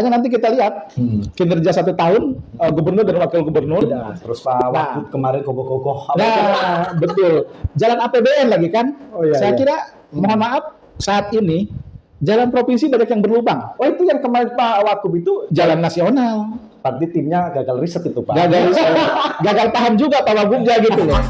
Makanya nanti kita lihat kinerja 1 tahun gubernur dan wakil gubernur. Terus Pak Wagub kemarin kokoh-kokoh. Nah, betul. Jalan APBN lagi kan. Saya kira, mohon maaf, saat ini jalan provinsi banyak yang berlubang. Oh, itu yang kemarin Pak Wagub itu Jalan nasional. berarti timnya gagal riset itu Pak. Gagal paham juga Pak Wagubnya gitu loh.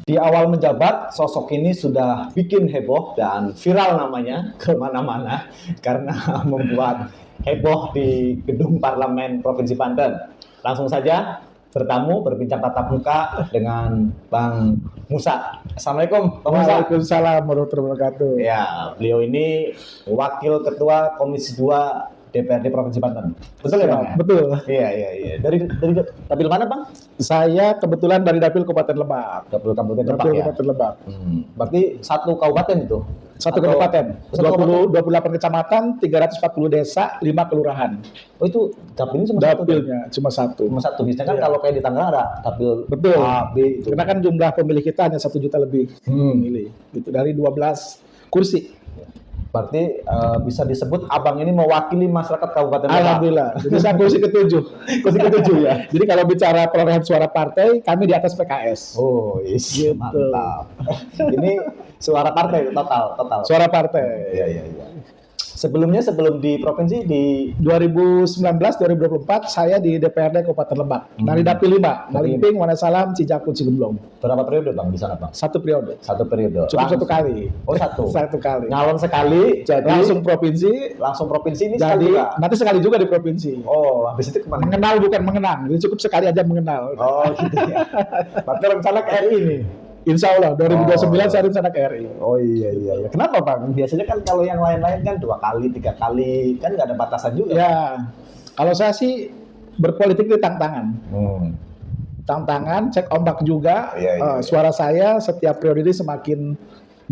Di awal menjabat, sosok ini sudah bikin heboh dan viral namanya kemana-mana karena membuat heboh di gedung parlemen Provinsi Banten. Langsung saja berbincang tatap muka dengan Bang Musa. Assalamualaikum, Bang Musa. Waalaikumsalam warahmatullahi wabarakatuh. Ya, beliau ini Wakil Ketua Komisi 2 DPRD Provinsi Banten. Betul ya Bang? Betul. Iya. Dari dapil mana Bang? Saya kebetulan dari Dapil Kabupaten Lebak. Dapil Kabupaten Lebak Dapil ya? Kabupaten Lebak. Berarti satu kabupaten itu? Satu kabupaten, 28 kecamatan, 340 desa, 5 kelurahan. Oh, itu dapilnya cuma Dapilnya cuma satu. Cuma satu. Misalkan kalau kayak di Tangerang ada dapil Betul. A, B itu. Karena kan jumlah pemilih kita hanya 1 juta lebih pemilih. Gitu, dari 12 kursi. Berarti bisa disebut abang ini mewakili masyarakat Kabupaten Lebak. Alhamdulillah. Jadi saya kursi ke-7. Kursi ke-7 ya. Jadi kalau bicara perolehan suara partai, kami di atas PKS. Oh, Gitu. mantap. Ini suara partai total. Suara partai. Iya. Sebelum di provinsi di 2019-2024 saya di DPRD Kabupaten Lebak. Dari Dapil 5, Malingping, Wonosalam, Cijakun, Cigemblong. berapa periode Bang di sana Bang? 1 periode. Satu periode. Cukup 1 kali. Oh, satu. 1 kali. Nyalon sekali, jadi Langsung provinsi. provinsi ini sekali Jadi juga. nanti sekali juga di provinsi. Oh, habis itu kemana? Mengenal bukan mengenang. Jadi cukup sekali aja mengenal. Oh, gitu ya. Berarti rencana ke RI ini. Insya Allah 2029 saya rencana ke RI. Oh iya. Kenapa Bang? Biasanya kan kalau yang lain-lain kan 2 kali, 3 kali, kan nggak ada batasan juga. Ya, kalau saya sih berpolitik di tantangan. Tantangan, cek ombak juga. Iya. Suara saya setiap periode ini semakin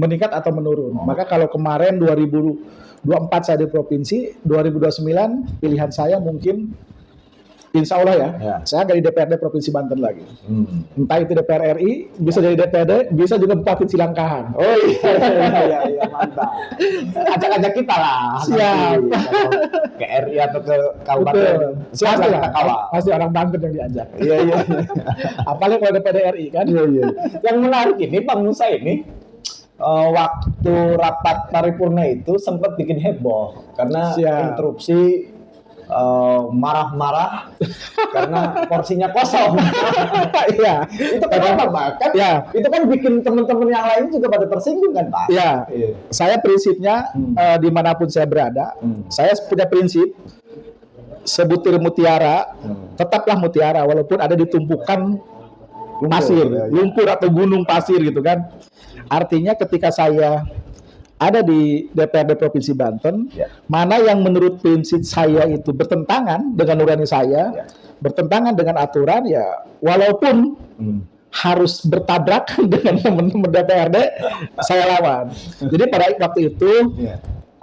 meningkat atau menurun. Maka kalau kemarin 2024 saya di provinsi, 2029 pilihan saya mungkin Insya Allah ya, saya dari DPRD Provinsi Banten lagi. Entah itu DPR RI, bisa jadi DPRD, bisa juga Bupati Cilangkahan. Oh iya, mantap. Ajak-ajak kita lah. Siap. Ke RI atau ke kabupaten. Siapa Pasti kita kawal? Pasti orang Banten yang diajak. Iya. Apalagi kalau DPRD RI kan. Iya. Yang menarik ini Bang Musa ini, waktu rapat paripurna itu sempat bikin heboh karena interupsi, marah-marah karena porsinya kosong. Iya. Itu kenapa Pak? Kan itu kan bikin teman-teman yang lain juga pada tersinggung kan Pak? Iya. Saya prinsipnya dimanapun saya berada, saya punya prinsip sebutir mutiara, tetaplah mutiara walaupun ada di tumpukan pasir, lumpur atau gunung pasir gitu kan. Artinya ketika saya ada di DPRD Provinsi Banten, mana yang menurut prinsip saya itu bertentangan dengan nurani saya, bertentangan dengan aturan, ya walaupun harus bertabrakan dengan teman-teman DPRD, saya lawan. Jadi pada waktu itu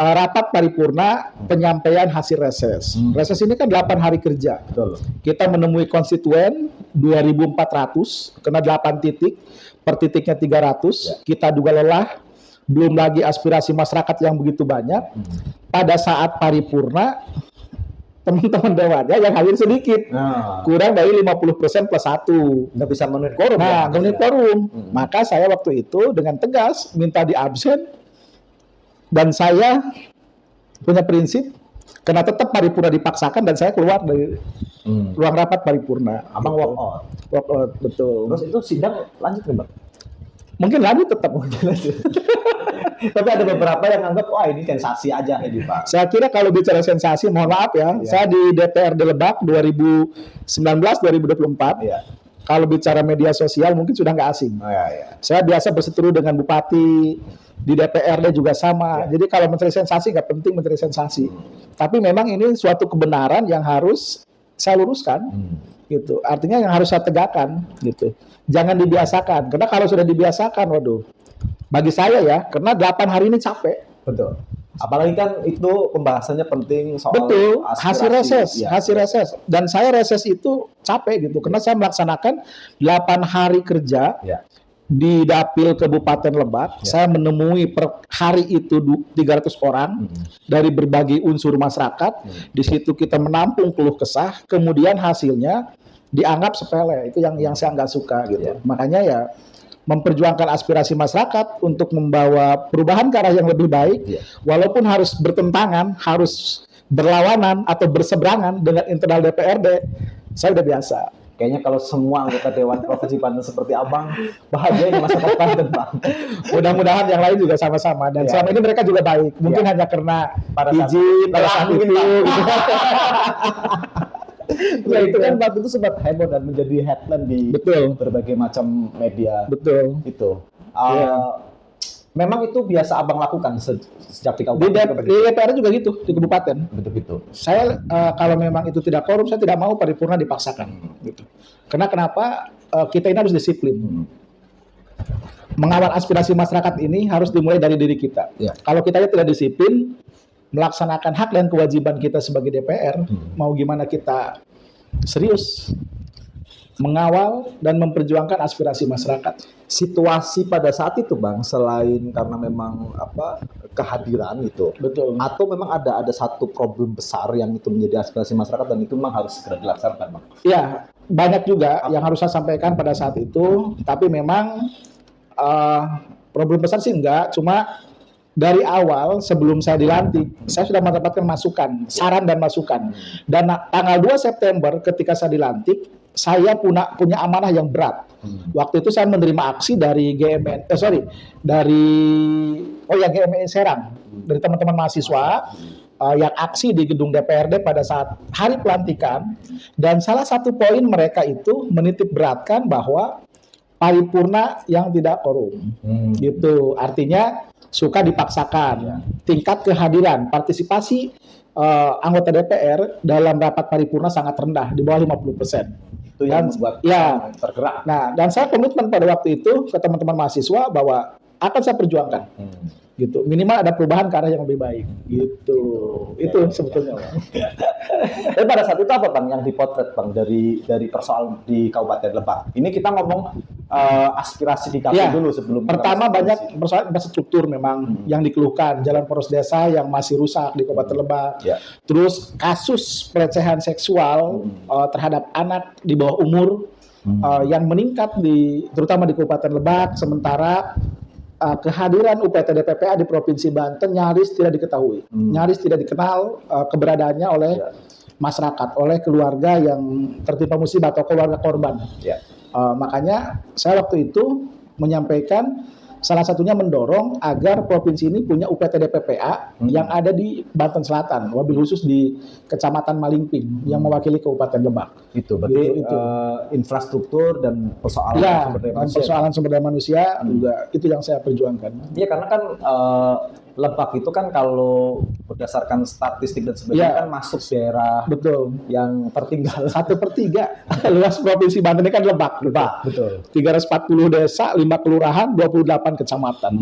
rapat paripurna penyampaian hasil reses. Reses ini kan 8 hari kerja. Betul. Kita menemui konstituen 2.400, kena 8 titik, per titiknya 300. Kita juga lelah. Belum lagi aspirasi masyarakat yang begitu banyak. Pada saat paripurna, teman-teman dewannya yang hadir sedikit, kurang dari 50% plus 1. Nggak bisa memenuhi quorum. Memenuhi quorum. Maka saya waktu itu dengan tegas minta di absen, dan saya punya prinsip, karena tetap paripurna dipaksakan dan saya keluar dari ruang rapat paripurna. Abang walk out. Walk out, betul. Terus itu sidang lanjut kan Bang? Mungkin lanjut tetap. Tapi ada beberapa yang anggap, wah ini sensasi aja ini Pak. Saya kira kalau bicara sensasi, mohon maaf ya, saya di DPRD Lebak 2019-2024, kalau bicara media sosial mungkin sudah nggak asing. Saya biasa berseteru dengan Bupati, di DPRD juga sama. Jadi kalau mencari sensasi, nggak penting mencari sensasi. Tapi memang ini suatu kebenaran yang harus saya luruskan. Gitu. Artinya yang harus saya tegakkan. Gitu. Jangan dibiasakan. Karena kalau sudah dibiasakan, waduh. Bagi saya ya, karena 8 hari ini capek. Betul. Apalagi kan itu pembahasannya penting soal Betul, hasil reses, ya, hasil reses. Dan saya reses itu capek gitu, karena saya melaksanakan 8 hari kerja ya. di Dapil Kabupaten Lebak. Saya menemui per hari itu 300 orang dari berbagai unsur masyarakat. Di situ kita menampung keluh kesah, kemudian hasilnya dianggap sepele. Itu yang saya nggak suka gitu. Makanya ya memperjuangkan aspirasi masyarakat untuk membawa perubahan ke arah yang lebih baik, walaupun harus bertentangan, harus berlawanan atau berseberangan dengan internal DPRD, saya udah biasa. Kayaknya kalau semua anggota Dewan Provinsi Banten seperti Abang, bahagia di masa depan, Bang. Mudah-mudahan yang lain juga sama-sama, dan selama ini mereka juga baik. Mungkin hanya karena izin pada saat itu. Ya itu kan waktu itu sempat heboh dan menjadi headline di berbagai macam media. Betul. Itu. Memang itu biasa Abang lakukan sejak di kabupaten. Di DPR juga gitu, di kabupaten. Betul gitu. Saya kalau memang itu tidak korup, saya tidak mau paripurna dipaksakan. Gitu. Karena kenapa kita ini harus disiplin. Mengawal aspirasi masyarakat ini harus dimulai dari diri kita. Kalau kita tidak disiplin, melaksanakan hak dan kewajiban kita sebagai DPR, mau gimana kita serius mengawal dan memperjuangkan aspirasi masyarakat. Situasi pada saat itu, Bang, selain karena memang kehadiran itu, betul, atau memang ada satu problem besar yang itu menjadi aspirasi masyarakat dan itu memang harus segera dilaksanakan, Bang. Ya, banyak juga yang harus saya sampaikan pada saat itu, tapi memang problem besar sih enggak, cuma dari awal sebelum saya dilantik, saya sudah mendapatkan masukan, saran dan masukan. Dan tanggal 2 September ketika saya dilantik, saya punya amanah yang berat. Waktu itu saya menerima aksi dari GMN Serang, dari teman-teman mahasiswa yang aksi di gedung DPRD pada saat hari pelantikan, dan salah satu poin mereka itu menitik beratkan bahwa paripurna yang tidak korup. Gitu. Artinya suka dipaksakan. Tingkat kehadiran, partisipasi anggota DPR dalam rapat paripurna sangat rendah, di bawah 50%. Itu yang membuat tergerak. Nah, dan saya komitmen pada waktu itu ke teman-teman mahasiswa bahwa akan saya perjuangkan. Gitu. Minimal ada perubahan ke arah yang lebih baik. Gitu. Itu sebetulnya. Tapi pada saat itu apa, Bang, yang dipotret, Bang, dari persoalan di Kabupaten Lebak? Ini kita ngomong aspirasi di KPU dulu sebelum. Pertama banyak persoalan infrastruktur memang yang dikeluhkan, jalan poros desa yang masih rusak di Kabupaten Lebak. Terus kasus pelecehan seksual terhadap anak di bawah umur yang meningkat terutama di Kabupaten Lebak, sementara kehadiran UPT DPPA di Provinsi Banten nyaris tidak diketahui, nyaris tidak dikenal keberadaannya oleh masyarakat, oleh keluarga yang tertimpa musibah atau keluarga korban. Makanya saya waktu itu menyampaikan salah satunya mendorong agar provinsi ini punya UPT DPPA yang ada di Banten Selatan, wabil khusus di Kecamatan Malingping yang mewakili Kabupaten Lebak. Itu berarti infrastruktur dan persoalan sumber daya manusia juga itu yang saya perjuangkan. Iya, karena kan Lebak itu kan kalau berdasarkan statistik dan sebagainya kan masuk daerah yang tertinggal 1/3 luas provinsi Banten ini kan Lebak. Betul. 340 desa, 5 kelurahan, 28 kecamatan.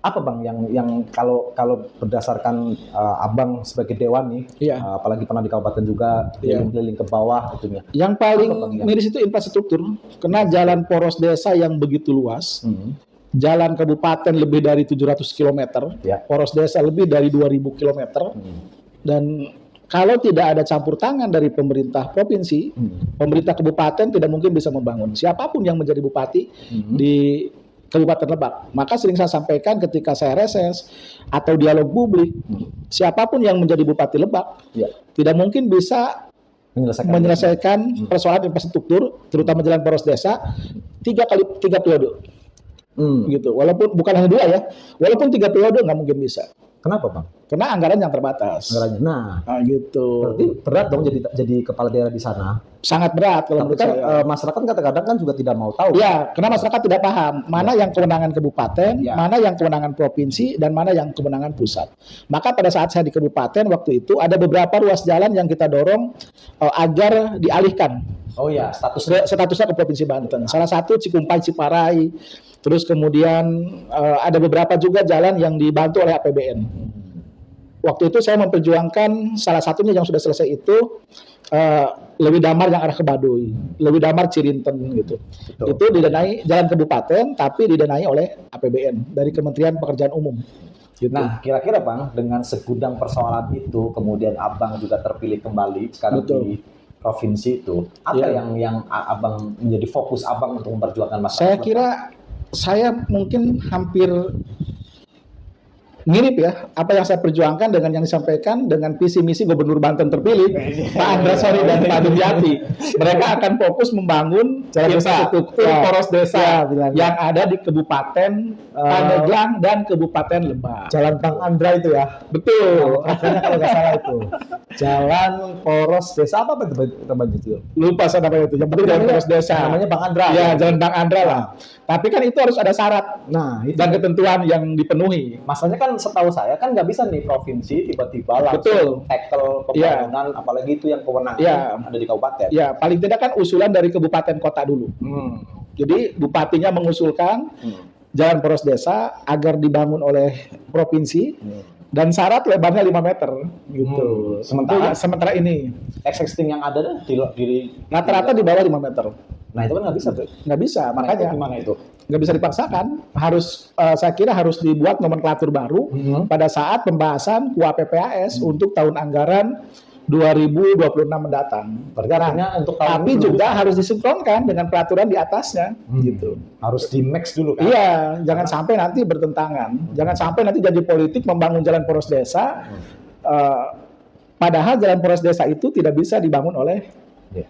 Apa, Bang, yang kalau berdasarkan Abang sebagai dewan nih, apalagi pernah di kabupaten juga, keliling ke bawah itunya. Yang paling miris itu infrastruktur, karena jalan poros desa yang begitu luas. Jalan kabupaten lebih dari 700 km, poros desa lebih dari 2000 km, dan kalau tidak ada campur tangan dari pemerintah provinsi, pemerintah kabupaten tidak mungkin bisa membangun. Siapapun yang menjadi bupati di Kabupaten Lebak, maka sering saya sampaikan ketika saya reses atau dialog publik, siapapun yang menjadi bupati Lebak tidak mungkin bisa menyelesaikan persoalan infrastruktur, terutama jalan poros desa, 3 periode. Gitu. Walaupun bukan hanya 2 ya, walaupun 3 periode nggak mungkin bisa. Kenapa, Bang? Karena anggaran yang terbatas. Nah, gitu. Berarti berat dong jadi kepala daerah di sana. Sangat berat kalau menurut saya. Masyarakat kadang-kadang kan juga tidak mau tahu. Ya, karena masyarakat tidak paham mana yang kewenangan kabupaten, mana yang kewenangan provinsi, dan mana yang kewenangan pusat. Maka pada saat saya di kabupaten waktu itu ada beberapa ruas jalan yang kita dorong agar dialihkan. Statusnya ke Provinsi Banten. Salah satu Cikumpai Ciparai. Terus kemudian ada beberapa juga jalan yang dibantu oleh APBN. waktu itu saya memperjuangkan salah satunya yang sudah selesai itu Lewi Damar yang arah ke Baduy, Lewi Damar Cirinten gitu. Betul. Itu didanai jalan kabupaten tapi didanai oleh APBN dari Kementerian Pekerjaan Umum. Gitu. Nah, kira-kira Bang, dengan segudang persoalan itu, kemudian Abang juga terpilih kembali sekarang Betul. di provinsi itu, apa Iya. yang Abang menjadi fokus Abang untuk memperjuangkan masyarakat? Saya kira saya mungkin hampir mirip ya apa yang saya perjuangkan dengan yang disampaikan dengan visi misi Gubernur Banten terpilih Pak Andra Sori dan Pak Dumyati. Mereka akan fokus membangun Jalan desa. infrastruktur poros desa yang ada di Kabupaten Pandeglang dan Kabupaten Lebak. Jalan Bang Andra itu ya. Betul. Makanya kalau nggak salah itu. Jalan poros desa apa namanya itu? Lupa saya namanya itu. Yang penting jalan poros desa. Namanya Bang Andra. Ya, jalan Bang Andra lah. Tapi kan itu harus ada syarat Nah, itu. dan ketentuan yang dipenuhi. Masalahnya kan setahu saya kan nggak bisa nih provinsi tiba-tiba Betul. langsung tackle pembangunan, apalagi itu yang kewenangan Iya. ada di kabupaten. Ya, paling tidak kan usulan dari kabupaten kota dulu. Jadi bupatinya mengusulkan jalan poros desa agar dibangun oleh provinsi dan syarat lebarnya 5 meter gitu. Sementara ini Existing yang ada di rata-rata di bawah 5 meter. Nah itu kan nggak bisa tuh. Nggak bisa, Makanya makanya gimana itu? nggak bisa dipaksakan. Saya kira harus dibuat nomenklatur baru pada saat pembahasan KUAPPAS untuk tahun anggaran 2026 mendatang. Berarti artinya untuk tahun Tapi ini juga harus disinkronkan dengan peraturan di atasnya, gitu. harus di mix dulu kan. Iya, jangan sampai nanti bertentangan. Jangan sampai nanti janji politik membangun jalan poros desa, padahal jalan poros desa itu tidak bisa dibangun oleh Ya.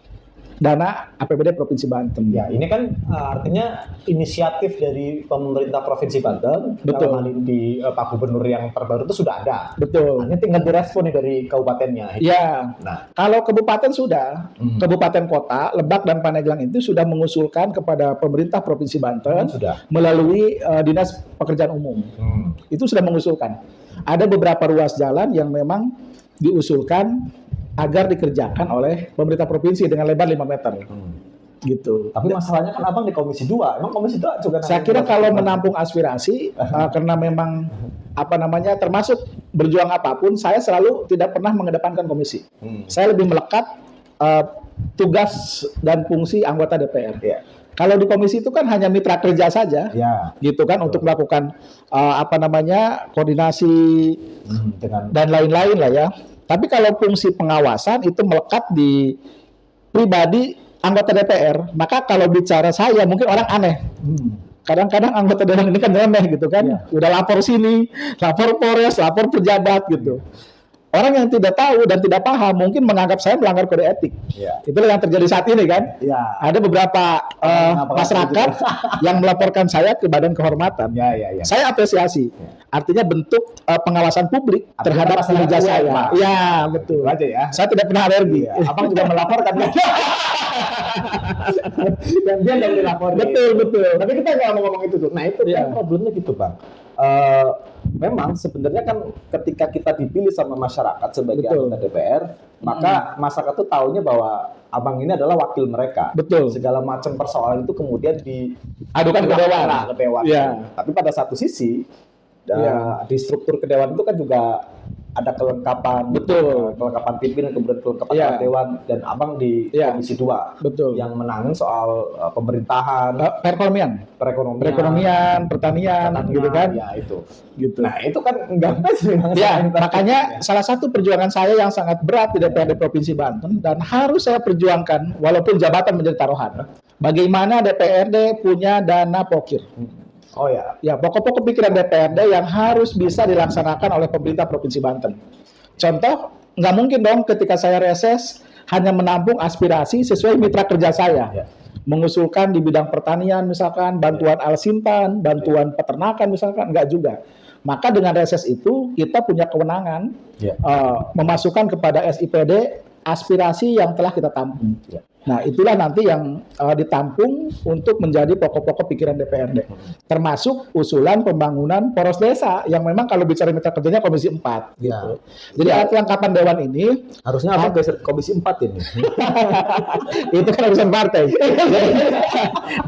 dana APBD Provinsi Banten. Ya, ini kan artinya inisiatif dari pemerintah Provinsi Banten, Betul. dalam hal ini di Pak Gubernur yang terbaru itu sudah ada. Betul. Hanya tinggal direspon nih dari kabupatennya. Ya, Nah, kalau kabupaten sudah, kabupaten kota, Lebak dan Pandeglang itu sudah mengusulkan kepada pemerintah Provinsi Banten sudah. melalui Dinas Pekerjaan Umum. Itu sudah mengusulkan. Ada beberapa ruas jalan yang memang diusulkan agar dikerjakan oleh pemerintah provinsi dengan lebar 5 meter. Gitu. Tapi masalahnya kan Abang di Komisi 2. Emang Komisi 2 juga Saya kira kalau menampung aspirasi karena memang termasuk berjuang apapun, saya selalu tidak pernah mengedepankan komisi. Saya lebih melekat tugas dan fungsi anggota DPR. Ya. Kalau di komisi itu kan hanya mitra kerja saja, Ya. gitu kan, untuk melakukan koordinasi Dengan dan lain-lain lah ya. Tapi kalau fungsi pengawasan itu melekat di pribadi anggota DPR, maka kalau bicara saya mungkin orang aneh. Kadang-kadang anggota DPR ini kan remeh gitu kan, udah lapor sini, lapor Polres, lapor pejabat gitu. Orang yang tidak tahu dan tidak paham mungkin menganggap saya melanggar kode etik. Ya. Itulah yang terjadi saat ini kan. Ya. Ada beberapa masyarakat yang melaporkan saya ke Badan Kehormatan. Ya. Saya apresiasi. Artinya bentuk pengawasan publik Artinya terhadap masalah kinerja gue, saya. Pak. Ya, betul. Itu aja ya. Saya tidak pernah alergi. Abang juga melaporkan kan? Dan dia nggak dilaporin. Betul. Tapi kita nggak mau ngomong itu tuh. Nah itu Iya. kan problemnya gitu Bang. Memang sebenarnya kan ketika kita dipilih sama masyarakat sebagai Betul. anggota DPR, maka masyarakat tuh taunya bahwa Abang ini adalah wakil mereka. Betul. Segala macam persoalan itu kemudian Adukan ke dewan. ke dewan. Iya. Tapi pada satu sisi Iya. di struktur kedewan itu kan juga ada kelengkapan, Betul. kelengkapan pimpinan, kemudian kelengkapan Iya. alat dewan, dan Abang di Iya. Komisi 2 Betul. yang menangin soal pemerintahan, Perekonomian, perekonomian, pertanian, gitu kan. Ya itu. Gitu. Nah itu kan nggak pas memang. Ya, makanya salah satu perjuangan saya yang sangat berat di DPRD Provinsi Banten dan harus saya perjuangkan walaupun jabatan menjadi taruhan. Bagaimana DPRD punya dana pokir? Oh ya. Ya, pokok-pokok pikiran DPRD yang harus bisa dilaksanakan oleh pemerintah Provinsi Banten. Contoh, nggak mungkin dong ketika saya reses hanya menampung aspirasi sesuai mitra kerja saya. Ya. Mengusulkan di bidang pertanian misalkan, bantuan alsintan, bantuan peternakan misalkan, nggak juga. Maka dengan reses itu kita punya kewenangan Ya. memasukkan kepada SIPD aspirasi yang telah kita tampung. Ya. Nah, itulah nanti yang ditampung untuk menjadi pokok-pokok pikiran DPRD. Termasuk usulan pembangunan poros desa yang memang kalau bicara mitra kerjanya Komisi 4 gitu. Jadi alat kelengkapan dewan ini Harusnya apa geser Komisi 4 ini? itu kan urusan partai.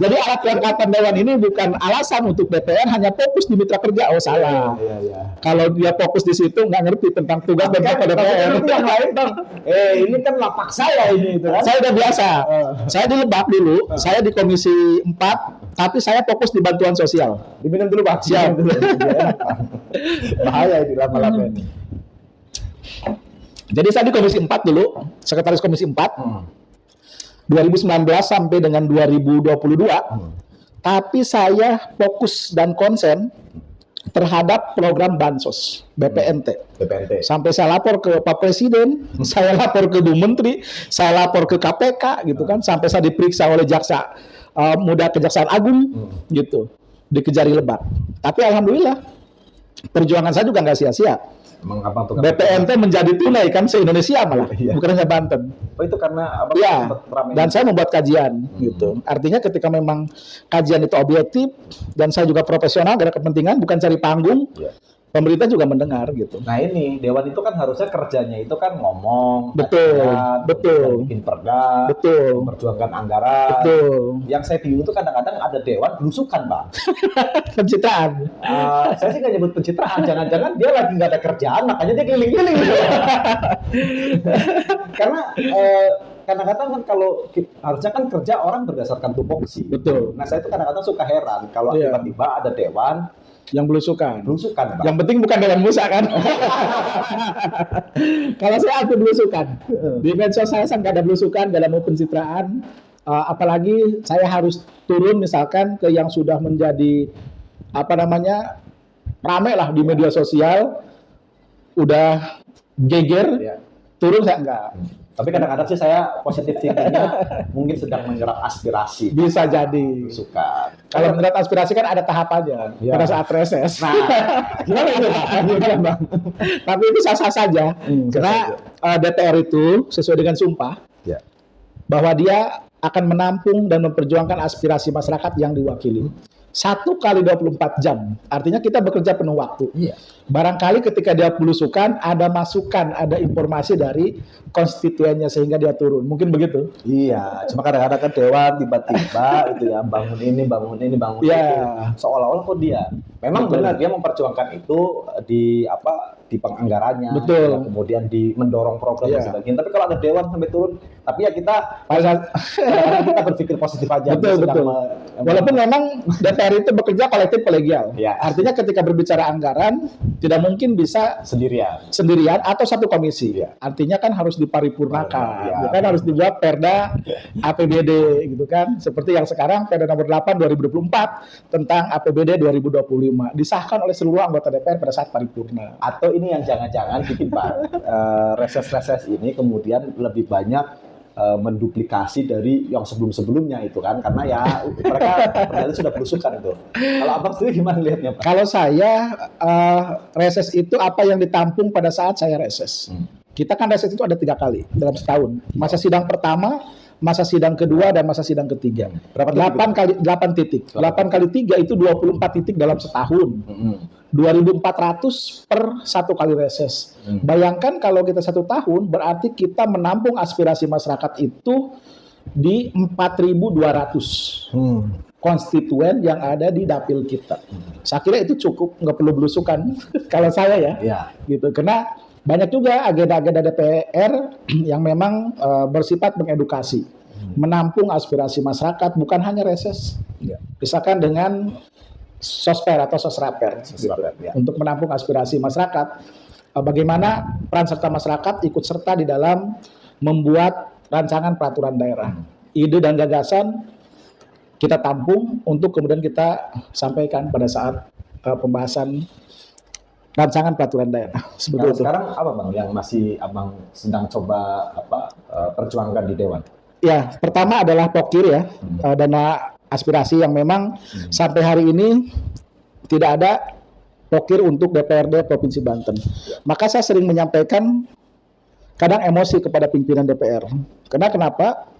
Jadi alat kelengkapan dewan ini bukan alasan untuk DPR hanya fokus di mitra kerja. Oh salah. Iya. Kalau dia fokus di situ nggak ngerti tentang tugas dan apa DPR. Itu yang lain bang. Ini kan lapak saya ini itu kan. Saya udah biasa. Saya di Lebak dulu, saya di Komisi 4, tapi saya fokus di bantuan sosial. Diminum dulu Pak. Siap. Bahaya ini lama-lama ini. Jadi saya di Komisi 4 dulu, sekretaris Komisi 4, 2019 sampai dengan 2022. Tapi saya fokus dan konsen terhadap program Bansos BPNT. Sampai saya lapor ke Pak Presiden, saya lapor ke Bu Menteri, saya lapor ke KPK gitu kan, sampai saya diperiksa oleh jaksa muda Kejaksaan Agung gitu, di Kejari Lebak. Tapi alhamdulillah perjuangan saya juga nggak sia-sia. BPNT menjadi tunai kan se-Indonesia malah, bukan hanya Banten. Oh itu karena apa? Iya. Dan saya membuat kajian gitu. Artinya ketika memang kajian itu objektif dan saya juga profesional, gak ada kepentingan, bukan cari panggung. Pemerintah juga mendengar gitu. Nah ini Dewan itu kan harusnya kerjanya itu kan ngomong, betul, bikin perda, memperjuangkan anggaran. Betul. Yang saya bingung itu kadang-kadang ada Dewan belusukan Bang. Pencitraan. Saya sih nggak nyebut pencitraan, jangan-jangan dia lagi nggak ada kerjaan, makanya dia keliling-keliling. Gitu. Karena kadang-kadang kan kalau harusnya kan kerja orang berdasarkan tupoksi. Betul. Nah saya itu kadang-kadang suka heran kalau tiba-tiba ada Dewan yang belusukan. Bang. Yang penting bukan Dewan Musa kan. Kalau saya anti belusukan. Di medsos saya nggak ada belusukan, nggak ada mau pencitraan. Apalagi saya harus turun misalkan ke yang sudah menjadi rame lah di media sosial, udah geger, turun saya enggak. Tapi kadang-kadang sih saya positif thinkingnya mungkin sedang menyerap aspirasi. Bisa jadi. Suka. Kalau menyerap aspirasi kan ada tahapannya pada saat reses. Nah, gimana itu Bang? Tapi itu sah-sah saja. Karena DPR itu sesuai dengan sumpah bahwa dia akan menampung dan memperjuangkan aspirasi masyarakat yang diwakili. 1 kali 24 jam. Artinya kita bekerja penuh waktu. Barangkali ketika dia belusukan, ada masukan, ada informasi dari konstituennya sehingga dia turun. Mungkin begitu. Iya, cuma kadang-kadang kan Dewan tiba-tiba itu ya bangun ini, itu. Seolah-olah kok dia. Memang benar dia memperjuangkan itu di penganggarannya. Betul. Kemudian di mendorong program dan sebagainya. Tapi kalau ada Dewan sampai turun, tapi ya kita berpikir positif aja. Betul. Walaupun memang DPR itu bekerja kolektif kolegial. Artinya ketika berbicara anggaran tidak mungkin bisa sendirian atau satu komisi. Artinya kan harus diparipurnakan. Kan harus dibuat Perda APBD gitu kan. Seperti yang sekarang Perda nomor 8 2024 tentang APBD 2025 disahkan oleh seluruh anggota DPR pada saat paripurna. Atau ini yang jangan-jangan bikin Pak reses-reses ini kemudian lebih banyak menduplikasi dari yang sebelum-sebelumnya itu kan, karena ya mereka ternyata sudah belusukan itu. Kalau Abang sendiri gimana lihatnya Pak? Kalau saya reses itu apa yang ditampung pada saat saya reses. Kita kan reses itu ada 3 kali dalam setahun. Masa sidang pertama, masa sidang kedua, dan masa sidang ketiga. 8 titik. 8 kali 3 itu 24 titik dalam setahun. 2.400 per 1 kali reses. Bayangkan kalau kita 1 tahun, berarti kita menampung aspirasi masyarakat itu di 4.200 konstituen yang ada di dapil kita. Saya kira itu cukup, nggak perlu belusukan kalau saya ya. Gitu. Karena banyak juga agenda-agenda DPR yang memang bersifat mengedukasi, menampung aspirasi masyarakat, bukan hanya reses. Misalkan dengan sosper atau sosraper untuk menampung aspirasi masyarakat. Bagaimana peran serta masyarakat ikut serta di dalam membuat rancangan peraturan daerah. Ide dan gagasan kita tampung untuk kemudian kita sampaikan pada saat pembahasan rancangan peraturan daerah. Sekarang apa Bang yang masih Abang sedang coba perjuangkan di Dewan? Ya, pertama adalah POKIR ya, dana aspirasi yang memang sampai hari ini tidak ada POKIR untuk DPRD Provinsi Banten. Maka saya sering menyampaikan kadang emosi kepada pimpinan DPR. Karena kenapa?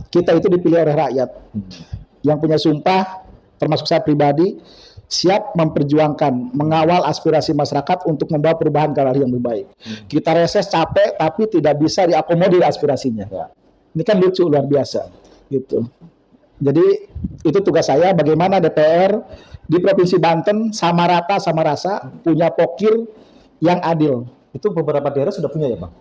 kita itu dipilih oleh rakyat yang punya sumpah, termasuk saya pribadi, siap memperjuangkan, mengawal aspirasi masyarakat untuk membawa perubahan ke arah yang lebih baik. Kita reses capek, tapi tidak bisa diakomodir aspirasinya. Ini kan lucu, luar biasa, gitu. Jadi itu tugas saya, bagaimana DPR di Provinsi Banten sama rata, sama rasa, punya pokir yang adil. Itu beberapa daerah sudah punya ya Bang?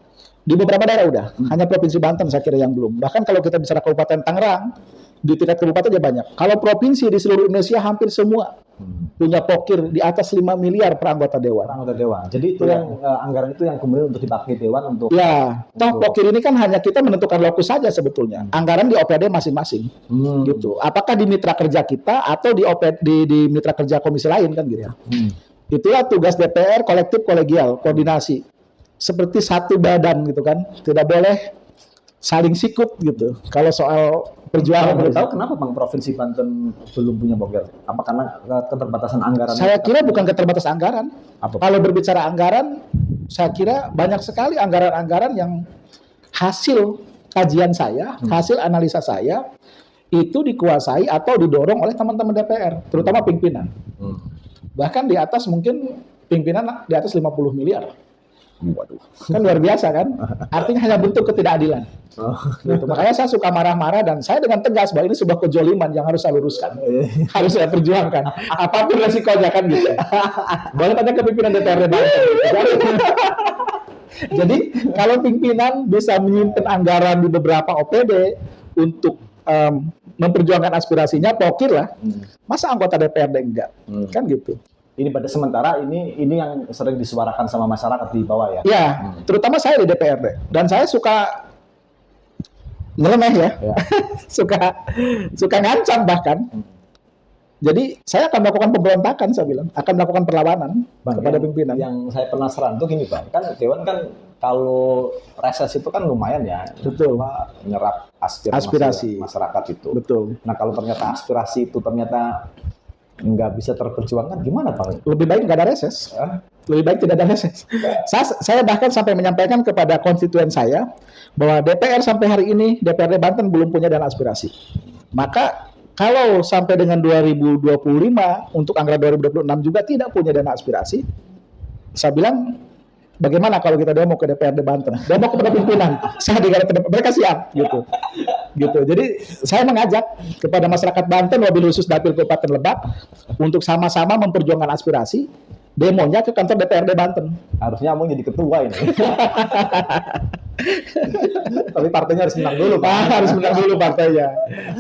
Di beberapa daerah udah, hanya Provinsi Banten saya kira yang belum. Bahkan kalau kita bicara Kabupaten Tangerang, di tingkat kabupaten ya banyak. Kalau provinsi di seluruh Indonesia hampir semua punya pokir di atas 5 miliar per anggota dewan. Per anggota dewan. Jadi itu yang anggaran itu yang kemudian untuk dipakai dewan untuk. Ya, toh pokir ini kan hanya kita menentukan lokus saja sebetulnya. Anggaran di OPD masing-masing, gitu. Apakah di mitra kerja kita atau di di mitra kerja komisi lain kan gitu. Itulah tugas DPR, kolektif kolegial, koordinasi. Seperti satu badan gitu kan. Tidak boleh saling sikut gitu. Kalau soal perjuangan, boleh tahu kenapa Bang Provinsi Banten belum punya pokir? Apa karena keterbatasan anggaran? Saya kira bukan keterbatasan anggaran. Kalau berbicara anggaran, saya kira banyak sekali anggaran-anggaran yang hasil kajian saya, hasil analisa saya itu dikuasai atau didorong oleh teman-teman DPR, terutama pimpinan. Bahkan di atas mungkin pimpinan di atas 50 miliar. Waduh, kan luar biasa kan? Artinya hanya bentuk ketidakadilan. Gitu. Makanya saya suka marah-marah dan saya dengan tegas bahwa ini sebuah kejoliman yang harus saya luruskan, harus saya perjuangkan. Apapun resikonya kan gitu. Boleh tanya ke pimpinan DPRD Banten. Jadi kalau pimpinan bisa menyimpan anggaran di beberapa OPD untuk memperjuangkan aspirasinya, pokir lah. Masa anggota DPRD enggak? Kan gitu. Ini pada sementara ini yang sering disuarakan sama masyarakat di bawah ya. Ya, terutama saya di DPRD dan saya suka nyeleneh ya. suka ngancam bahkan. Jadi saya akan melakukan pemberontakan, saya bilang, akan melakukan perlawanan kepada pimpinan. Yang saya penasaran tuh gini Bang, kan Dewan kan kalau reses itu kan lumayan ya, betul, menyerap aspirasi masyarakat itu. Betul. Nah kalau ternyata aspirasi itu ternyata nggak bisa terperjuangkan, gimana Bang? Lebih baik nggak ada reses. Lebih baik tidak ada reses. Saya bahkan sampai menyampaikan kepada konstituen saya bahwa DPR sampai hari ini, DPRD Banten belum punya dana aspirasi. Maka kalau sampai dengan 2025 untuk anggaran 2026 juga tidak punya dana aspirasi, saya bilang bagaimana kalau kita demo ke DPRD Banten, demo kepada pimpinan, saya di garda terdepan, mereka siap gitu. Jadi saya mengajak kepada masyarakat Banten, wabil khusus Dapil Kabupaten Lebak, untuk sama-sama memperjuangkan aspirasi, demonya ke kantor DPRD Banten. Harusnya Abang jadi ketua ini. Tapi partainya harus menang dulu, Pak. Harus menang dulu partainya.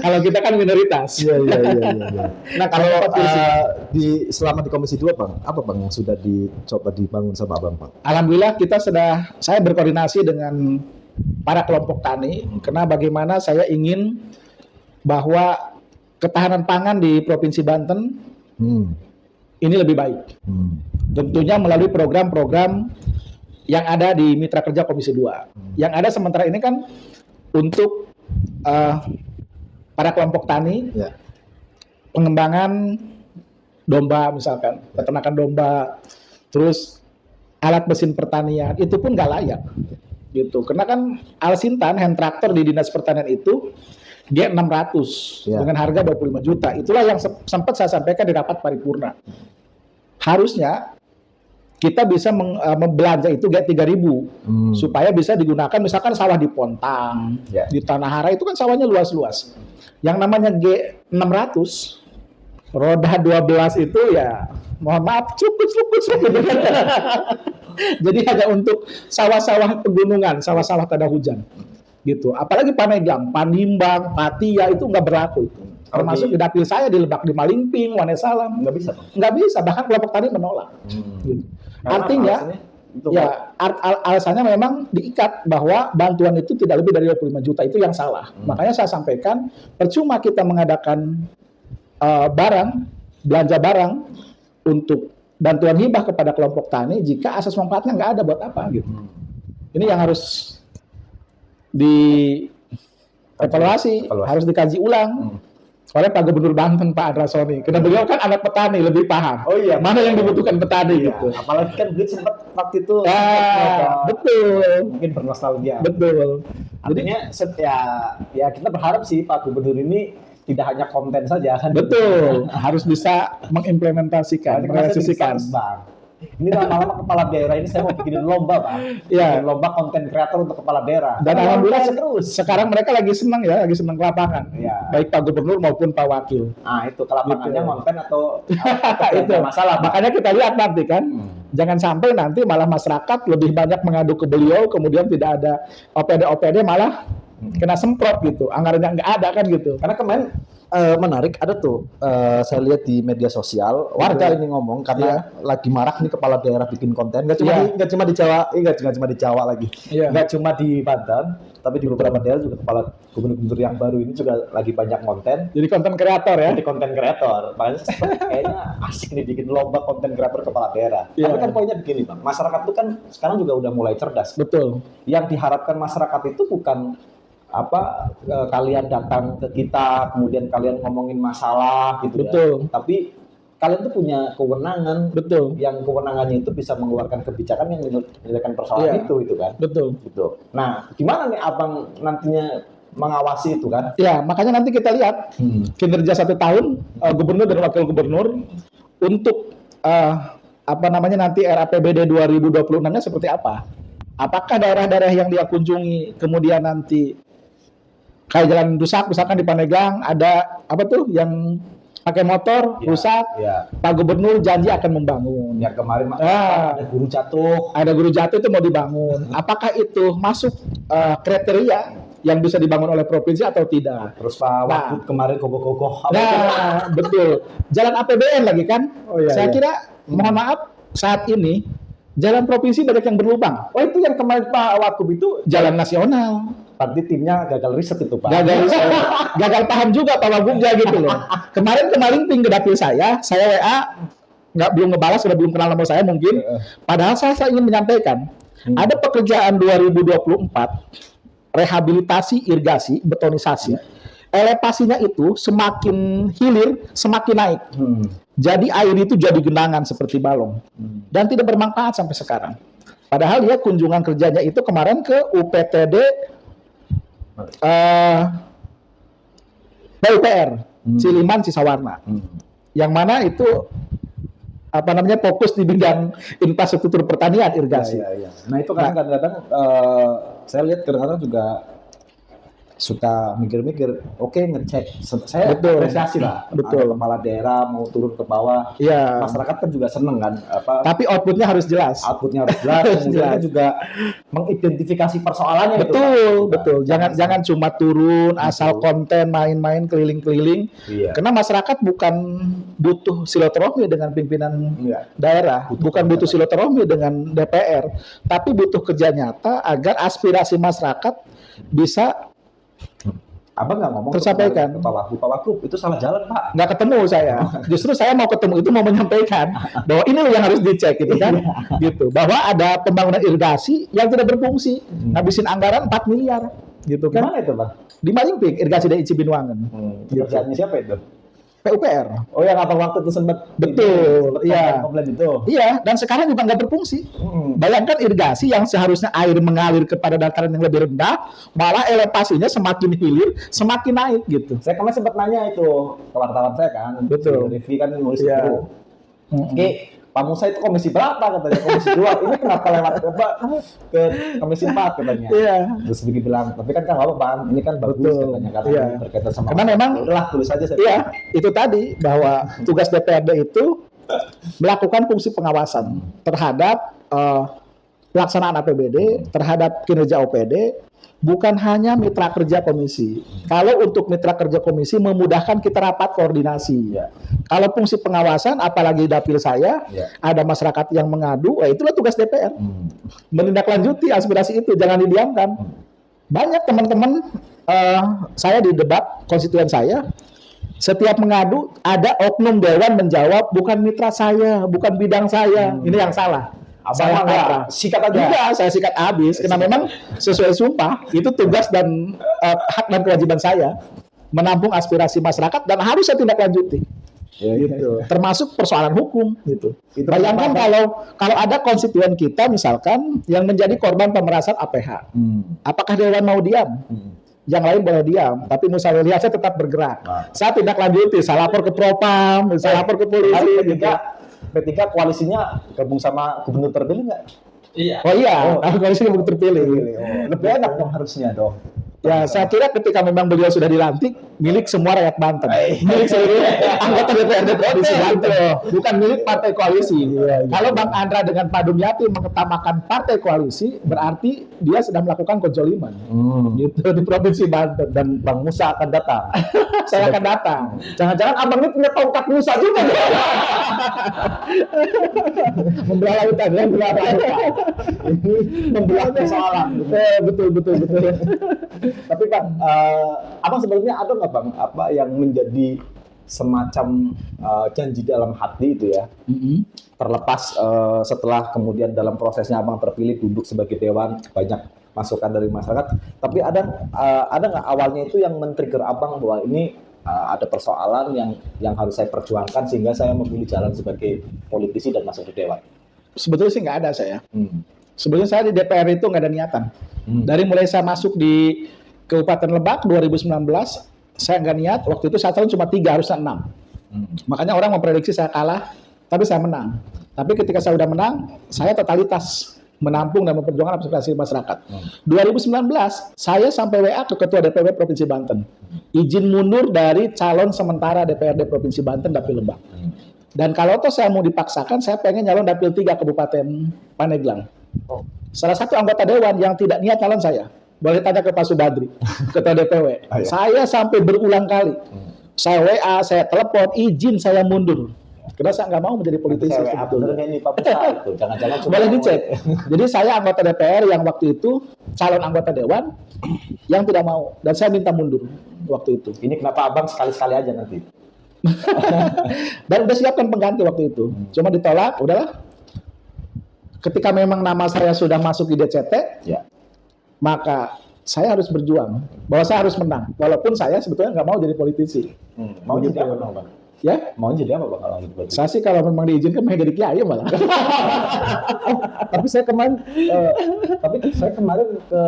Kalau kita kan minoritas. Iya. Nah, kalau selama di Komisi 2, Bang, apa Bang yang sudah dicoba dibangun sama Abang, Bang? Alhamdulillah saya berkoordinasi dengan para kelompok tani, karena bagaimana saya ingin bahwa ketahanan pangan di Provinsi Banten ini lebih baik. Tentunya melalui program-program yang ada di Mitra Kerja Komisi 2. Yang ada sementara ini kan untuk para kelompok tani, pengembangan domba misalkan, peternakan domba, terus alat mesin pertanian, itu pun nggak layak. Gitu. Karena kan Alsintan, hand traktor di Dinas Pertanian itu G600 dengan harga 25 juta. Itulah yang sempat saya sampaikan di rapat paripurna. Harusnya kita bisa membelanja itu G3000 supaya bisa digunakan misalkan sawah di Pontang, di Tanah Hara itu kan sawahnya luas-luas. Yang namanya G600 roda 12 itu ya mohon maaf cukup. Jadi hanya untuk sawah-sawah pegunungan, sawah-sawah tak ada hujan, gitu. Apalagi Panegam, Panimbang, Patia itu nggak berlaku. Termasuk di dapil saya di Lebak, di Malingping, Wonosalam, nggak bisa. Nggak bisa, bahkan kelompok tani menolak. Gitu. Artinya, alasannya memang diikat bahwa bantuan itu tidak lebih dari 25 juta, itu yang salah. Makanya saya sampaikan, percuma kita mengadakan belanja barang untuk bantuan hibah kepada kelompok tani jika asas manfaatnya nggak ada, buat apa gitu. Ini yang harus dievaluasi, harus dikaji ulang. oleh Pak Gubernur Banten Pak Andrasoni. Karena beliau kan anak petani, lebih paham. Oh iya. Mana yang dibutuhkan petani Iya. gitu. Apalagi kan beliau sempat waktu itu Betul. mungkin bernostalgia. Betul. Artinya ya kita berharap sih Pak Gubernur ini tidak hanya konten saja kan. Betul. Harus bisa mengimplementasikan, merealisasikan. Bang. Ini lama-lama kepala daerah ini saya mau bikin lomba, Pak. Iya. Bikin lomba konten kreator untuk kepala daerah. Dan alhamdulillah terus. sekarang mereka lagi senang ya, lagi senang ke lapangan. Iya. Baik Pak Gubernur maupun Pak Wakil. Nah, itu ke lapangannya Gitu. konten atau Itu masalah, Pak. Makanya kita lihat nanti kan, jangan sampai nanti malah masyarakat lebih banyak mengadu ke beliau, kemudian tidak ada OPD malah kena semprot gitu, anggarannya nggak ada kan gitu. Karena kemarin menarik ada tuh saya lihat di media sosial warga ini ngomong karena lagi marak nih kepala daerah bikin konten nggak cuma di Jawa, nggak cuma di Jawa lagi, nggak cuma di Banten, tapi di beberapa daerah juga kepala gubernur yang baru ini juga lagi banyak konten. Jadi konten kreator ya. Jadi konten kreator, makanya kayaknya asik nih bikin lomba konten kreator kepala daerah. Tapi kan poinnya begini bang, masyarakat itu kan sekarang juga udah mulai cerdas. Betul. Yang diharapkan masyarakat itu bukan kalian datang ke kita kemudian kalian ngomongin masalah gitu. Betul. Ya. Tapi kalian tuh punya kewenangan. Betul. Yang kewenangannya itu bisa mengeluarkan kebijakan yang menyelesaikan persoalan itu kan. Betul. Gitu. Nah, gimana nih abang nantinya mengawasi itu kan? Ya, makanya nanti kita lihat kinerja 1 tahun gubernur dan wakil gubernur untuk nanti RAPBD 2026-nya seperti apa? Apakah daerah-daerah yang dia kunjungi kemudian nanti kayak Jalan Dusak misalkan di Pandeglang ada yang pakai motor rusak, Pak Gubernur janji akan membangun. Yang kemarin ada guru jatuh itu mau dibangun. Apakah itu masuk kriteria yang bisa dibangun oleh provinsi atau tidak? Terus Pak Wagub kemarin kokoh-kokoh. Betul. Jalan APBN lagi kan? Saya kira mohon maaf saat ini jalan provinsi banyak yang berlubang. Oh itu yang kemarin Pak Wagub itu jalan nasional. Berarti timnya gagal riset itu Pak. Gagal paham juga Pak Wagubnya gitu loh. Kemarin ping ke dapil saya WA belum ngebalas, sudah belum kenal nomor saya mungkin. Padahal saya ingin menyampaikan ada pekerjaan 2024 rehabilitasi irigasi betonisasi. Elevasinya itu semakin hilir semakin naik. Jadi air itu jadi genangan seperti balong dan tidak bermanfaat sampai sekarang. Padahal dia kunjungan kerjanya itu kemarin ke UPTD PUPR Ciliman Cisawarna, yang mana itu fokus di bidang infrastruktur pertanian irigasi. Nah itu kan kadang-kadang saya lihat kadang-kadang juga suka mikir-mikir, oke, ngecek. Saya apresiasi lah. Betul. Ada kepala daerah mau turun ke bawah. Iya. Masyarakat kan juga seneng kan. Tapi outputnya harus jelas. Kemudian juga mengidentifikasi persoalannya. Betul. Jangan cuma turun asal konten main-main keliling-keliling. Iya. Karena masyarakat bukan butuh silaturahmi dengan pimpinan daerah, bukan butuh silaturahmi dengan DPR, tapi butuh kerja nyata agar aspirasi masyarakat bisa Abang nggak ngomong tersampaikan. Pak Wagub itu salah jalan Pak. Nggak ketemu saya. Justru saya mau ketemu itu mau menyampaikan bahwa ini loh yang harus dicek gitu kan. Gitu. Bahwa ada pembangunan irigasi yang tidak berfungsi. Ngabisin anggaran 4 miliar gitu kan. Gimana itu Bang? Di Malingping irigasi dari Cibinwangen. Kerjaannya siapa itu? PUPR. Oh yang abang waktu itu sempat komplain itu. Iya, dan sekarang juga nggak berfungsi. Bayangkan irigasi yang seharusnya air mengalir kepada dataran yang lebih rendah, malah elevasinya semakin hilir, semakin naik gitu. Saya kemarin sempat nanya itu ke wartawan saya kan. Betul. Review kan nulis itu. Oke, Pak Musa itu komisi berapa katanya? Komisi 2. Ini kenapa lewat ke komisi 4 katanya? Iya. Terus Bigi bilang, tapi kan apa Bang? Ini kan bagus katanya karena berkaitan sama. Karena memang tulis aja saya. Iya, itu tadi bahwa tugas DPRD itu melakukan fungsi pengawasan terhadap pelaksanaan APBD, terhadap kinerja OPD, bukan hanya mitra kerja komisi. Kalau untuk mitra kerja komisi memudahkan kita rapat koordinasi. Kalau fungsi pengawasan, apalagi dapil saya, ada masyarakat yang mengadu, itulah tugas DPR. Menindaklanjuti aspirasi itu, jangan didiamkan. Banyak teman-teman saya di debat konstituen saya, setiap mengadu ada oknum dewan menjawab bukan mitra saya, bukan bidang saya. Ini yang salah. Saya sikat aja. Enggak, saya sikat habis karena memang sesuai sumpah itu tugas dan hak dan kewajiban saya. menampung aspirasi masyarakat dan harus saya tindak lanjuti. Ya, Gitu. Termasuk persoalan hukum gitu. Itu Bayangkan kalau ada konstituen kita misalkan yang menjadi korban pemerasan APH. Apakah Dewan mau diam? Yang lain boleh diam, tapi musyawarah saya tetap bergerak. Nah. Saya tindak lanjuti, saya lapor ke Propam, saya lapor ke polisi. P3 koalisinya gabung sama gubernur terpilih nggak? Iya. Oh iya, koalisi belum terpilih. Lebih enak dong harusnya dong. Ya, saya kira ketika memang beliau sudah dilantik, milik semua rakyat Banten. Milik seluruh anggota DPRD Provinsi Banten. Bukan milik partai koalisi. Kalau Bang Andra dengan Pak Dumyati mengutamakan partai koalisi, berarti dia sedang melakukan kezoliman. Gitu di Provinsi Banten. Dan Bang Musa akan datang. saya akan datang. Jangan-jangan abang ini punya tongkat Musa juga. Membelah lautan, ya, membelah lautan. Membelah persoalan. Betul. Tapi Pak, abang sebenarnya ada nggak Bang apa yang menjadi semacam janji dalam hati itu ya? Terlepas setelah kemudian dalam prosesnya abang terpilih duduk sebagai dewan, banyak masukan dari masyarakat. Tapi ada nggak awalnya itu yang men-trigger abang bahwa ini ada persoalan yang harus saya perjuangkan sehingga saya memilih jalan sebagai politisi dan masuk ke dewan? Sebetulnya sih nggak ada saya. Sebetulnya saya di DPR itu nggak ada niatan. Dari mulai saya masuk di Kabupaten Lebak 2019, saya nggak niat. Waktu itu saya tahun cuma 3, harusnya 6. Makanya orang memprediksi saya kalah, tapi saya menang. Tapi ketika saya udah menang, saya totalitas menampung dan memperjuangkan aspirasi masyarakat. 2019, saya sampai WA ke Ketua DPW Provinsi Banten. Izin mundur dari calon sementara DPRD Provinsi Banten Dapil Lebak. Dan kalau toh saya mau dipaksakan, saya pengen nyalon Dapil 3 Kabupaten Pandeglang. Salah satu anggota dewan yang tidak niat calon saya. Boleh tanya ke Pak Subadri, Ketua DPW. Saya sampai berulang kali. Saya WA, saya telepon, izin saya mundur. Karena saya nggak mau menjadi politisi. Jangan-jangan boleh dicek. Jadi saya anggota DPR yang waktu itu calon anggota dewan yang tidak mau. Dan saya minta mundur waktu itu. Ini kenapa abang sekali-sekali aja nanti? Dan udah siapkan pengganti waktu itu. Cuma ditolak, udahlah. Ketika memang nama saya sudah masuk di DCT, maka saya harus berjuang bahwa saya harus menang, walaupun saya sebetulnya nggak mau jadi politisi. Mau jadi apa Bang? Ya? Mau jadi apa Bang kalau jadi politisi? Saya sih kalau memang diizinkan mau jadi kiai malah. Tapi saya kemarin ke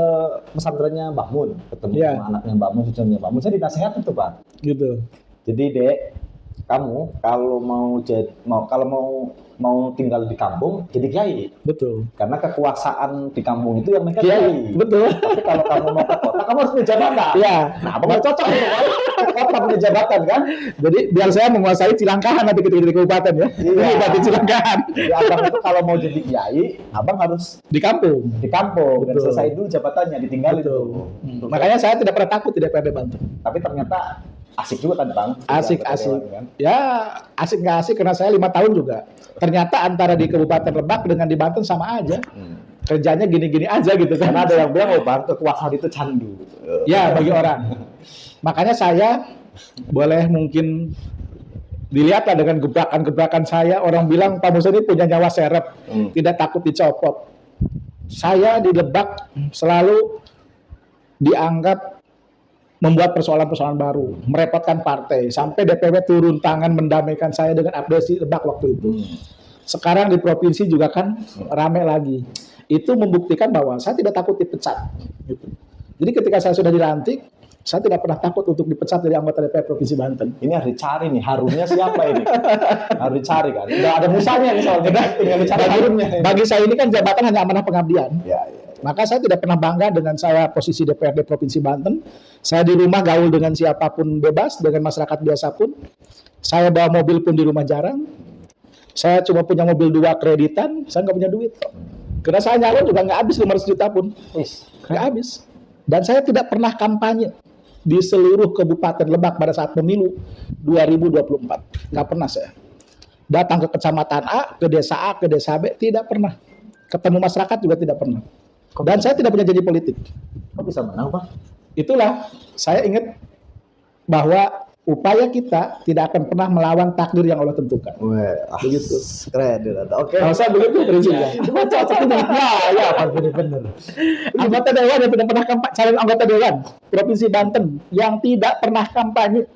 pesantrennya Mbak Mun, ketemu sama anaknya Mbak Mun, cucunya Mbak Mun, saya dinasehatin tuh Pak. Gitu. Jadi Dek, kamu kalau mau tinggal di kampung jadi kiai. Betul. Karena kekuasaan di kampung itu yang mereka kiai. Betul. Tapi kalau kamu mau ke kota, kamu harus punya jabatan. Iya. Nah, abang nggak cocok gitu kan? Kota punya jabatan kan? Jadi biar saya menguasai Cilangkahan nanti ketika di kabupaten ya. Iya. Bupati Cilangkahan. Jadi abang itu kalau mau jadi kiai, abang harus Di kampung. di kampung dan Betul. selesai dulu jabatannya, ditinggalin Betul. tuh. Makanya saya tidak pernah takut di DPRD Banten. Tapi ternyata asik juga kan Bang? Asik. Kan? Ya asik nggak asik karena saya 5 tahun juga. Ternyata antara di Kabupaten Lebak dengan di Banten sama aja. Kerjanya gini-gini aja gitu kan. Karena ada yang bilang, oh Bang, kekuasaan itu candu. Ya bagi orang. Makanya saya boleh mungkin dilihatlah dengan gebrakan-gebrakan saya. Orang bilang Pak Musa ini punya nyawa serep, tidak takut dicopot. Saya di Lebak selalu dianggap membuat persoalan-persoalan baru, merepotkan partai, sampai DPW turun tangan mendamaikan saya dengan abdesi Lebak waktu itu. Sekarang di provinsi juga kan rame lagi. Itu membuktikan bahwa saya tidak takut dipecat. Gitu. Jadi ketika saya sudah dilantik, saya tidak pernah takut untuk dipecat dari anggota DPR Provinsi Banten. Ini harus dicari nih, harumnya siapa ini? Harus dicari kan. Udah ada musanya nih soalnya kan, tinggal dicari harumnya. Bagi saya ini kan jabatan hanya amanah pengabdian. Ya. Maka saya tidak pernah bangga dengan saya posisi DPRD Provinsi Banten. Saya di rumah gaul dengan siapapun bebas, dengan masyarakat biasa pun. Saya bawa mobil pun di rumah jarang. Saya cuma punya mobil 2 kreditan, saya nggak punya duit. Karena saya nyalon juga nggak habis 500 juta pun. Nggak habis. Dan saya tidak pernah kampanye di seluruh Kabupaten Lebak pada saat pemilu 2024. Nggak pernah saya. Datang ke kecamatan A, ke desa A, ke desa B, tidak pernah. Ketemu masyarakat juga tidak pernah. Dan saya tidak punya janji politik. Kok bisa menang Pak? Itulah, saya ingat bahwa upaya kita tidak akan pernah melawan takdir yang Allah tentukan. Begitu. Keren. Oke. Kalau saya begitu prinsipnya. Cuma cocok ini. Ya, benar-benar. Anggota dewan yang tidak pernah kampanye, calon anggota dewan Provinsi Banten yang tidak pernah kampanye,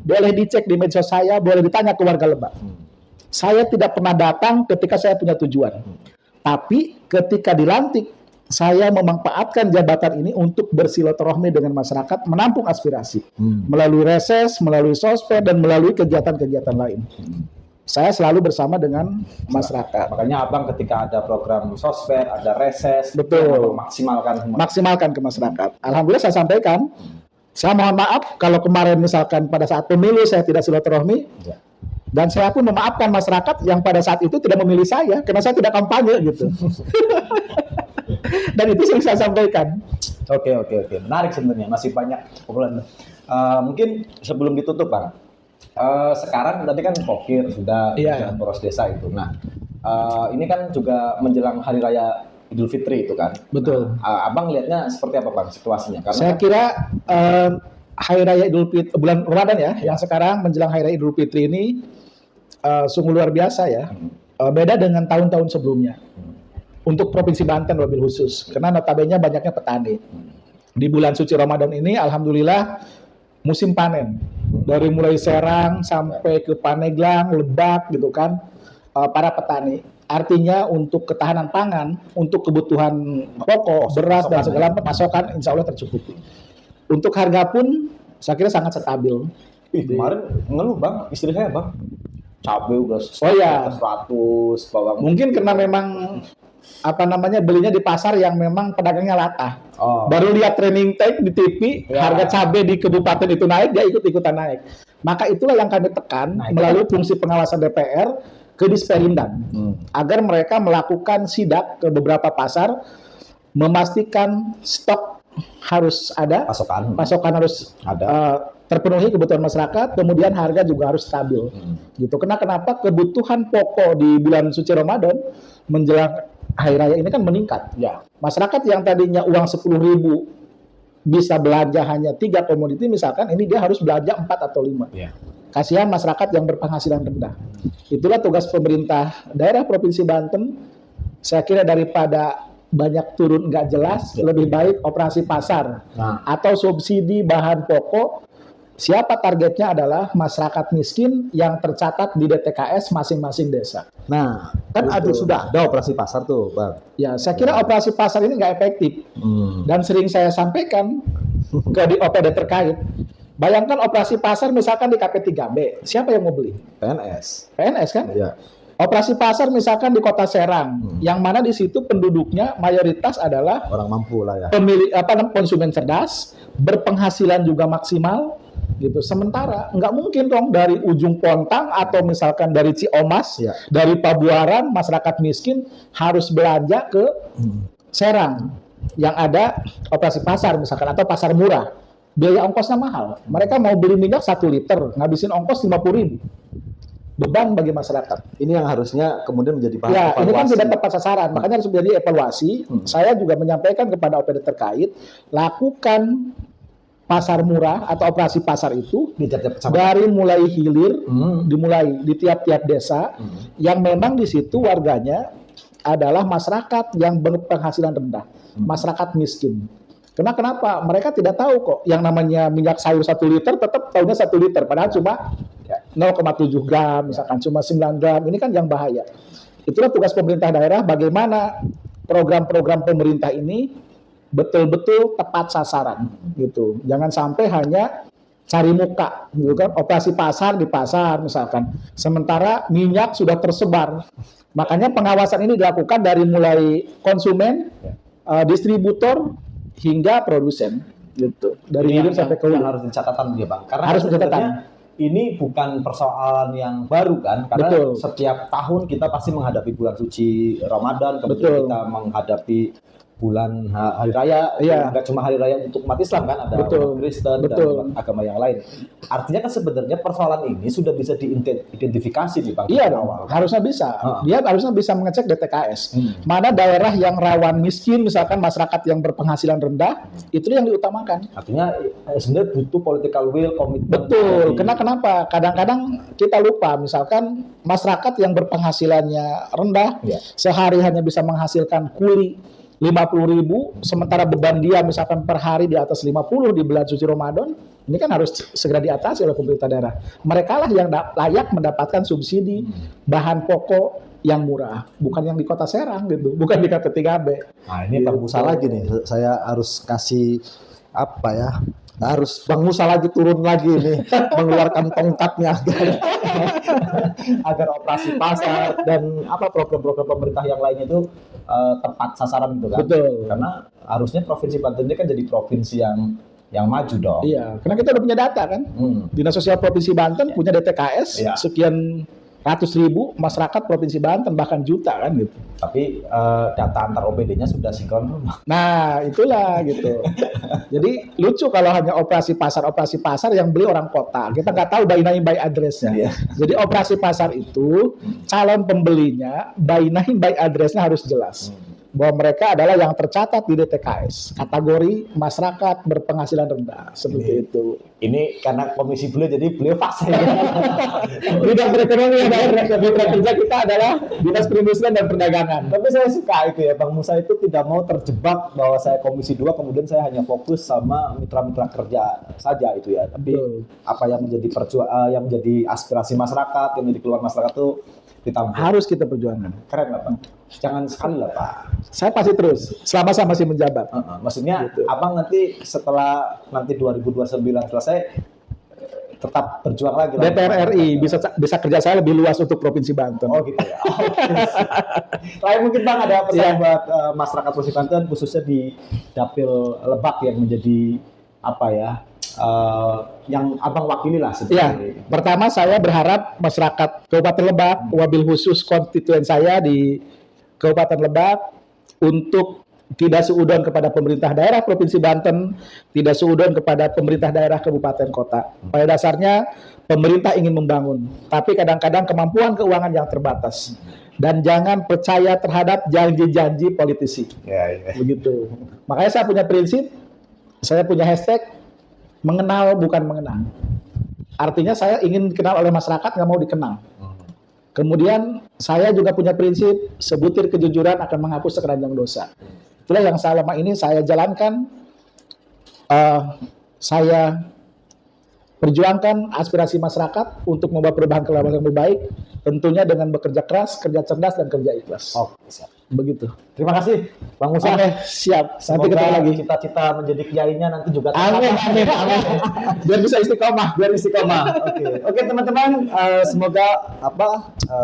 boleh dicek di medsos saya, boleh ditanya ke warga Lebak. Saya tidak pernah datang ketika saya punya tujuan. Tapi ketika dilantik, saya memanfaatkan jabatan ini untuk bersilaturahmi dengan masyarakat, menampung aspirasi melalui reses, melalui sosmed, dan melalui kegiatan-kegiatan lain. Saya selalu bersama dengan masyarakat. Makanya Abang ketika ada program sosmed, ada reses, Betul. maksimalkan ke masyarakat. Alhamdulillah saya sampaikan. Saya mohon maaf kalau kemarin misalkan pada saat pemilu saya tidak silaturahmi. Dan saya pun memaafkan masyarakat yang pada saat itu tidak memilih saya karena saya tidak kampanye gitu. Dan itu sering saya sampaikan. Oke. Menarik sebenarnya, masih banyak obrolan. Mungkin sebelum ditutup, Bang. Sekarang tadi kan Pokir sudah jalan poros desa itu. Nah, ini kan juga menjelang hari raya Idul Fitri itu kan. Betul. Nah, Abang lihatnya seperti apa, Bang, situasinya? Karena saya kira hari raya Idul Fitri bulan Ramadan ya, yang sekarang menjelang hari raya Idul Fitri ini sungguh luar biasa ya. Beda dengan tahun-tahun sebelumnya. Untuk Provinsi Banten lebih khusus, karena notabene banyaknya petani. Di bulan suci Ramadan ini, alhamdulillah musim panen. Dari mulai Serang sampai ke Paneglang, Lebak gitu kan, para petani. Artinya untuk ketahanan pangan, untuk kebutuhan pokok, beras dan segala pasokan, insya Allah tercukupi. Untuk harga pun, saya kira sangat stabil. Kemarin ngeluh, Bang, istri saya, Bang. Cabai udah 100, bawang. Mungkin karena memang belinya di pasar yang memang pedagangnya latah. Baru lihat training tank di TV, harga cabai di kabupaten itu naik, dia ikut-ikutan naik. Maka itulah yang kami tekan melalui fungsi pengawasan DPR ke Disperindan, agar mereka melakukan sidak ke beberapa pasar, memastikan stok harus ada, pasokan harus ada, terpenuhi kebutuhan masyarakat, kemudian harga juga harus stabil. Gitu. Kenapa kebutuhan pokok di bulan suci Ramadan menjelang hari raya ini kan meningkat. Masyarakat yang tadinya uang 10.000 bisa belanja hanya 3 komoditi misalkan, ini dia harus belanja 4 atau 5. Kasihan masyarakat yang berpenghasilan rendah. Itulah tugas pemerintah daerah Provinsi Banten. Saya kira daripada banyak turun nggak jelas, lebih baik operasi pasar atau subsidi bahan pokok. Siapa targetnya adalah masyarakat miskin yang tercatat di DTKS masing-masing desa. Nah, kan sudah ada operasi pasar tuh, Bang. Ya, saya kira operasi pasar ini nggak efektif. Dan sering saya sampaikan ke di OPD terkait. Bayangkan operasi pasar misalkan di KP3B, siapa yang mau beli? PNS kan? Iya. Operasi pasar misalkan di Kota Serang, yang mana di situ penduduknya mayoritas adalah orang mampu lah ya. Pemilih konsumen cerdas, berpenghasilan juga maksimal. Gitu. Sementara nggak mungkin dong dari ujung Pontang atau misalkan dari Ciomas, dari Pabuaran, masyarakat miskin harus belanja ke Serang yang ada operasi pasar misalkan atau pasar murah, biaya ongkosnya mahal. Mereka mau beli minyak 1 liter, ngabisin ongkos 50.000. Beban bagi masyarakat. Ini yang harusnya kemudian menjadi bahan evaluasi. Ini kan tidak tepat sasaran, makanya harus menjadi evaluasi. Saya juga menyampaikan kepada OPD terkait, lakukan pasar murah atau operasi pasar itu dari mulai hilir, dimulai di tiap-tiap desa, yang memang di situ warganya adalah masyarakat yang berpenghasilan rendah, masyarakat miskin. Kenapa? Mereka tidak tahu kok yang namanya minyak sayur 1 liter tetap tahunya 1 liter, padahal cuma 0,7 gram, misalkan cuma 9 gram, ini kan yang bahaya. Itulah tugas pemerintah daerah, bagaimana program-program pemerintah ini betul-betul tepat sasaran gitu. Jangan sampai hanya cari muka gitu kan, operasi pasar di pasar misalkan. Sementara minyak sudah tersebar. Makanya pengawasan ini dilakukan dari mulai konsumen, distributor hingga produsen gitu. Dari hilir sampai ke hulu. Harus dicatatkan ya, Bang. Karena harus dicatatkan. Ini bukan persoalan yang baru kan, karena setiap tahun kita pasti menghadapi bulan suci Ramadan, kemudian kita menghadapi bulan hari raya, Iya. nggak cuma hari raya untuk umat Islam kan, ada Betul. umat Kristen Betul. dan agama yang lain. Artinya kan sebenarnya persoalan ini sudah bisa diidentifikasi di Bang Iya dari dong, awal. harusnya bisa. Dia harusnya bisa mengecek DTKS. Mana daerah yang rawan miskin, misalkan masyarakat yang berpenghasilan rendah, itu yang diutamakan. Artinya sebenarnya butuh political will, komitmen. Betul. Kenapa? Kadang-kadang kita lupa, misalkan masyarakat yang berpenghasilannya rendah, Iya. sehari hanya bisa menghasilkan kuli 50.000, sementara beban dia misalkan per hari di atas 50 di bulan suci Ramadan, ini kan harus segera diatasi oleh pemerintah daerah. Mereka lah yang layak mendapatkan subsidi bahan pokok yang murah, bukan yang di Kota Serang gitu, bukan di KP3B. Nah, ini Bang Musa lagi nih, saya harus kasih apa ya? Harus Bang Musa lagi turun lagi nih, mengeluarkan tongkatnya agar operasi pasar dan apa program-program pemerintah yang lainnya itu tepat sasaran gitu kan. Betul. Karena harusnya Provinsi Banten ini kan jadi provinsi yang maju dong. Iya, karena kita udah punya data kan. Dinas Sosial Provinsi Banten punya DTKS Iya. sekian ratus ribu masyarakat Provinsi Banten, bahkan juta kan gitu. Tapi data antar OPD-nya sudah sinkron. Nah, itulah gitu. Jadi lucu kalau hanya operasi pasar yang beli orang kota. Kita nggak tahu by name by address-nya. Iya. Jadi operasi pasar itu calon pembelinya by name by address-nya harus jelas. Bahwa mereka adalah yang tercatat di DTKS, kategori masyarakat berpenghasilan rendah, seperti itu. Ini karena komisi beliau jadi beliau fase. Bidang perekonomian daerah, mitra kerja kita adalah Dinas Perindustrian dan Perdagangan. Tapi saya suka itu ya, Bang Musa itu tidak mau terjebak bahwa saya komisi 2 kemudian saya hanya fokus sama mitra-mitra kerja saja itu ya. Tapi Betul. apa yang menjadi yang menjadi aspirasi masyarakat, yang menjadi keluhan masyarakat itu ditampung. Harus kita perjuangkan. Keren lah Pak. Jangan sekali lah Pak. Saya pasti terus, selama saya masih menjabat. Maksudnya Gitu. Abang nanti setelah 2029 selesai tetap berjuang lagi lah. DPR RI bisa kerja saya lebih luas untuk Provinsi Banten. Oh gitu ya. Lain mungkin Bang ada pesan buat masyarakat Provinsi Banten khususnya di Dapil Lebak yang menjadi apa ya? Yang Abang wakili lah Ya, sebenarnya. pertama saya berharap masyarakat Kabupaten Lebak, wabil khusus konstituen saya di Kabupaten Lebak untuk tidak seudon kepada pemerintah daerah Provinsi Banten, tidak seudon kepada pemerintah daerah kabupaten kota. Pada dasarnya pemerintah ingin membangun, tapi kadang-kadang kemampuan keuangan yang terbatas. Dan jangan percaya terhadap janji-janji politisi. Ya. Begitu. Makanya saya punya prinsip, saya punya hashtag mengenal bukan mengenang. Artinya saya ingin dikenal oleh masyarakat, nggak mau dikenal. Kemudian saya juga punya prinsip sebutir kejujuran akan menghapus sekeranjang dosa. Itulah yang selama ini saya jalankan. Saya perjuangkan aspirasi masyarakat untuk membawa perubahan ke arah yang lebih baik, tentunya dengan bekerja keras, kerja cerdas, dan kerja ikhlas. Oke, siap. Begitu. Terima kasih Bang Musa. Oke, siap. Nanti Semoga ketemu lagi. cita-cita menjadi kiainya nanti juga Amin. Biar bisa istiqomah. Oke teman-teman, semoga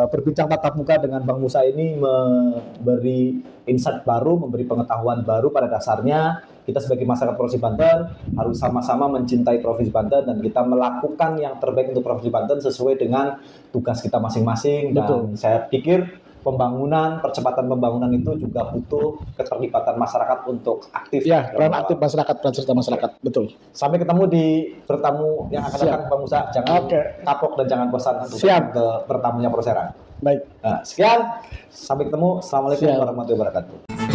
berbincang tatap muka dengan Bang Musa ini memberi insight baru, memberi pengetahuan baru. Pada dasarnya kita sebagai masyarakat Provinsi Banten harus sama-sama mencintai Provinsi Banten dan kita melakukan yang terbaik untuk Provinsi Banten sesuai dengan tugas kita masing-masing. Dan saya pikir percepatan pembangunan itu juga butuh keterlibatan masyarakat untuk aktif. Ya, peran aktif masyarakat, peran serta masyarakat, betul. Sampai ketemu di bertamu yang akan datang, Bang Musa. Jangan kapok dan jangan bosan untuk ke bertamunya Proserang. Baik. Nah, sekian. Sampai ketemu. Assalamualaikum warahmatullahi wabarakatuh.